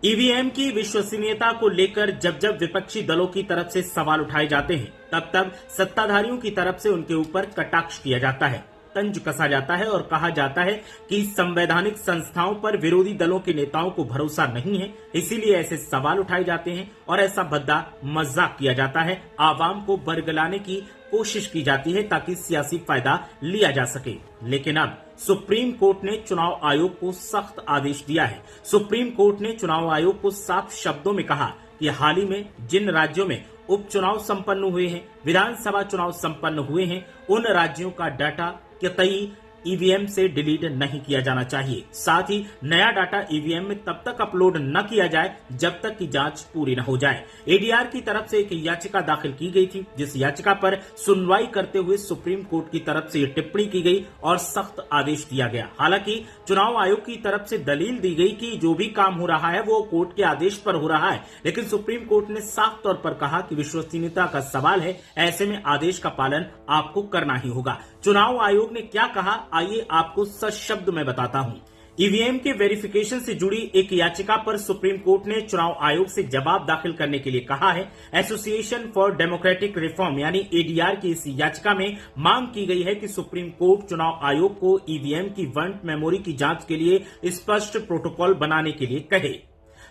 EVM की विश्वसनीयता को लेकर जब जब विपक्षी दलों की तरफ से सवाल उठाए जाते हैं, तब तब सत्ताधारियों की तरफ से उनके ऊपर कटाक्ष किया जाता है, तंज कसा जाता है और कहा जाता है कि संवैधानिक संस्थाओं पर विरोधी दलों के नेताओं को भरोसा नहीं है, इसीलिए ऐसे सवाल उठाए जाते हैं और ऐसा भद्दा मजाक किया जाता है। आवाम को बरगलाने की कोशिश की जाती है ताकि सियासी फायदा लिया जा सके। लेकिन अब सुप्रीम कोर्ट ने चुनाव आयोग को सख्त आदेश दिया है। सुप्रीम कोर्ट ने चुनाव आयोग को साफ शब्दों में कहा कि हाल ही में जिन राज्यों में उपचुनाव संपन्न हुए हैं, विधानसभा चुनाव संपन्न हुए हैं, उन राज्यों का डाटा कतई ईवीएम से डिलीट नहीं किया जाना चाहिए। साथ ही नया डाटा ईवीएम में तब तक अपलोड न किया जाए जब तक कि जांच पूरी न हो जाए। एडीआर की तरफ से एक याचिका दाखिल की गई थी, जिस याचिका पर सुनवाई करते हुए सुप्रीम कोर्ट की तरफ से ये टिप्पणी की गई और सख्त आदेश दिया गया। हालांकि चुनाव आयोग की तरफ से दलील दी गई कि जो भी काम हो रहा है वो कोर्ट के आदेश पर हो रहा है, लेकिन सुप्रीम कोर्ट ने साफ तौर पर कहा कि विश्वसनीयता का सवाल है, ऐसे में आदेश का पालन आपको करना ही होगा। चुनाव आयोग ने क्या कहा, आइए आपको सच शब्द में बताता हूं। ईवीएम के वेरिफिकेशन से जुड़ी एक याचिका पर सुप्रीम कोर्ट ने चुनाव आयोग से जवाब दाखिल करने के लिए कहा है। एसोसिएशन फॉर डेमोक्रेटिक रिफॉर्म यानी एडीआर की इस याचिका में मांग की गई है कि सुप्रीम कोर्ट चुनाव आयोग को ईवीएम की वर्ड मेमोरी की जांच के लिए स्पष्ट प्रोटोकॉल बनाने के लिए कहे।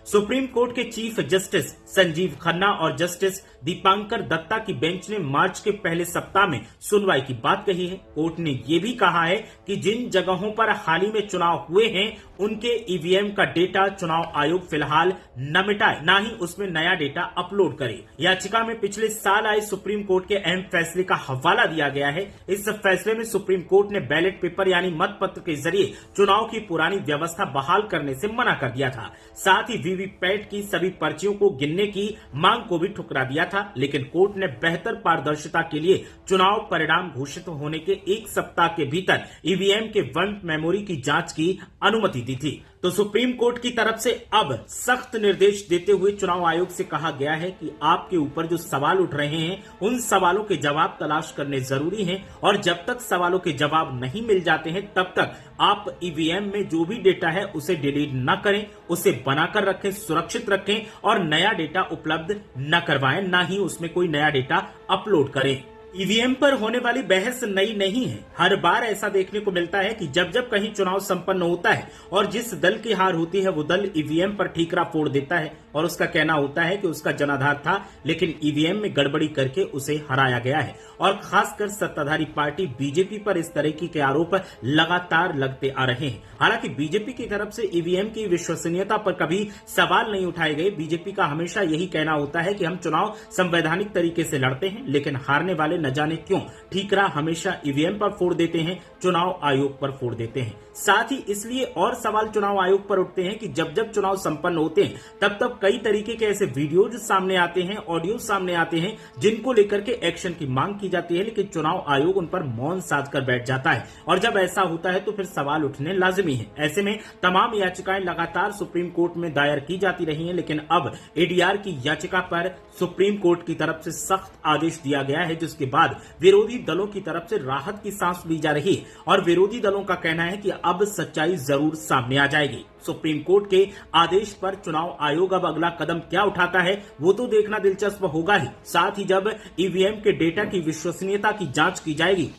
सुप्रीम कोर्ट के चीफ जस्टिस संजीव खन्ना और जस्टिस दीपांकर दत्ता की बेंच ने मार्च के पहले सप्ताह में सुनवाई की बात कही है। कोर्ट ने यह भी कहा है कि जिन जगहों पर हाल ही में चुनाव हुए हैं, उनके ईवीएम का डेटा चुनाव आयोग फिलहाल न मिटाए, न ही उसमें नया डेटा अपलोड करे। याचिका में पिछले साल आए सुप्रीम कोर्ट के अहम फैसले का हवाला दिया गया है। इस फैसले में सुप्रीम कोर्ट ने बैलेट पेपर यानी मत पत्र के जरिए चुनाव की पुरानी व्यवस्था बहाल करने से मना कर दिया था। साथ ही वीवीपैट की सभी पर्चियों को गिनने की मांग को भी ठुकरा दिया था, लेकिन कोर्ट ने बेहतर पारदर्शिता के लिए चुनाव परिणाम घोषित होने के एक सप्ताह के भीतर ईवीएम के वर्ड मेमोरी की जांच की अनुमति दी थी। तो सुप्रीम कोर्ट की तरफ से अब सख्त निर्देश देते हुए चुनाव आयोग से कहा गया है कि आपके ऊपर जो सवाल उठ रहे हैं, उन सवालों के जवाब तलाश करने जरूरी हैं और जब तक सवालों के जवाब नहीं मिल जाते हैं, तब तक आप ईवीएम में जो भी डेटा है उसे डिलीट न करें, उसे बनाकर रखें, सुरक्षित रखें और नया डेटा उपलब्ध न करवाएं, न ही उसमें कोई नया डेटा अपलोड करें। ईवीएम पर होने वाली बहस नई नहीं है। हर बार ऐसा देखने को मिलता है कि जब जब कहीं चुनाव संपन्न होता है और जिस दल की हार होती है, वो दल ईवीएम पर ठीकरा फोड़ देता है और उसका कहना होता है कि उसका जनाधार था, लेकिन ईवीएम में गड़बड़ी करके उसे हराया गया है। और खासकर सत्ताधारी पार्टी बीजेपी पर इस तरह के आरोप लगातार लगते आ रहे हैं। हालांकि बीजेपी की तरफ से ईवीएम की विश्वसनीयता पर कभी सवाल नहीं उठाए गए। बीजेपी का हमेशा यही कहना होता है कि हम चुनाव संवैधानिक तरीके से लड़ते हैं, लेकिन हारने वाले न जाने क्यों ठीकरा हमेशा ईवीएम पर फोड़ देते हैं, चुनाव आयोग पर फोड़ देते हैं। साथ ही इसलिए और सवाल चुनाव आयोग पर उठते हैं कि जब जब चुनाव संपन्न होते हैं, तब तब कई तरीके के ऐसे वीडियोज सामने आते हैं, ऑडियो सामने आते हैं, जिनको लेकर के एक्शन की मांग की जाती है, लेकिन चुनाव आयोग उन पर मौन साध कर बैठ जाता है। और जब ऐसा होता है तो फिर सवाल उठने लाजिमी है। ऐसे में तमाम याचिकाएं लगातार सुप्रीम कोर्ट में दायर की जाती रही हैं, लेकिन अब एडीआर की याचिका पर सुप्रीम कोर्ट की तरफ से सख्त आदेश दिया गया है, जिसके बाद विरोधी दलों की तरफ से राहत की सांस ली जा रही है और विरोधी दलों का कहना है कि अब सच्चाई जरूर सामने आ जाएगी। सुप्रीम कोर्ट के आदेश पर चुनाव आयोग अब अगला कदम क्या उठाता है, वो तो देखना दिलचस्प होगा ही। साथ ही जब ईवीएम के डेटा की विश्वसनीयता की जांच की जाएगी,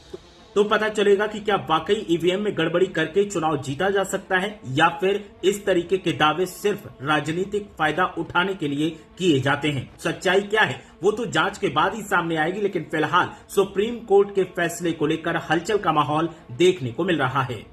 तो पता चलेगा कि क्या वाकई ईवीएम में गड़बड़ी करके चुनाव जीता जा सकता है या फिर इस तरीके के दावे सिर्फ राजनीतिक फायदा उठाने के लिए किए जाते हैं। सच्चाई क्या है वो तो जांच के बाद ही सामने आएगी, लेकिन फिलहाल सुप्रीम कोर्ट के फैसले को लेकर हलचल का माहौल देखने को मिल रहा है।